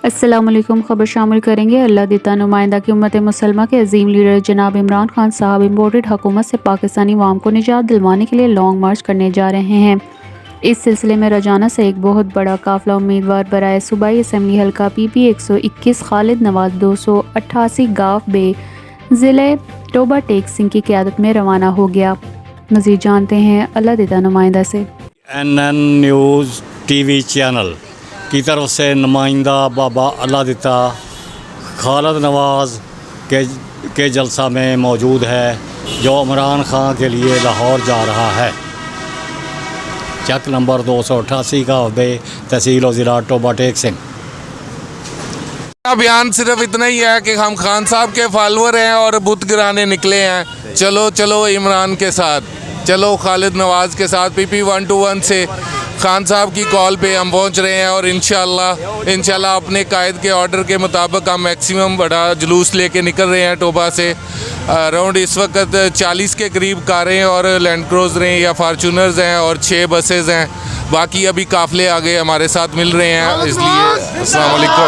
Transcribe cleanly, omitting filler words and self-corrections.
अस्सलामुअलैकुम। ख़बर शामिल करेंगे। अल्लाह देता नुमाइंदा की उम्मत मुसलमा के अजीम लीडर जनाब इमरान खान साहब इम्पोर्टेड हुकूमत से पाकिस्तानी अवाम को निजात दिलवाने के लिए लॉन्ग मार्च करने जा रहे हैं। इस सिलसिले में रोजाना से एक बहुत बड़ा काफिला उम्मीदवार बराए सूबाई असम्बली हल्का PP 121 खालिद नवाज 288 गाफ बे ज़िले टोबा टेक सिंह की क़यादत में रवाना हो गया। मज़ीद जानते हैं अल्लाह देता नुमाइंदा से। NN न्यूज़ TV चैनल की तरफ से नुमाइंदा बाबा अल्लाह देता खालिद नवाज के जलसा में मौजूद है, जो इमरान खान के लिए लाहौर जा रहा है। चक नंबर 288 का बे तहसील और ज़िला टोबा टेक सिंह। बयान सिर्फ इतना ही है कि हम खान साहब के फॉलोअर हैं और बुत गिराने निकले हैं। चलो चलो इमरान के साथ, चलो खालिद नवाज के साथ। PP 121 से खान साहब की कॉल पे हम पहुंच रहे हैं और इंशाल्लाह अपने कायद के ऑर्डर के मुताबिक हम मैक्सिमम बड़ा जुलूस लेके निकल रहे हैं टोबा से। अराउंड इस वक्त 40 के करीब कारें और लैंड क्रूज़रें या फार्चूनर्स हैं और 6 बसेज़ हैं। बाकी अभी काफ़िले आगे हमारे साथ मिल रहे हैं, इसलिए अस्सलाम वालेकुम।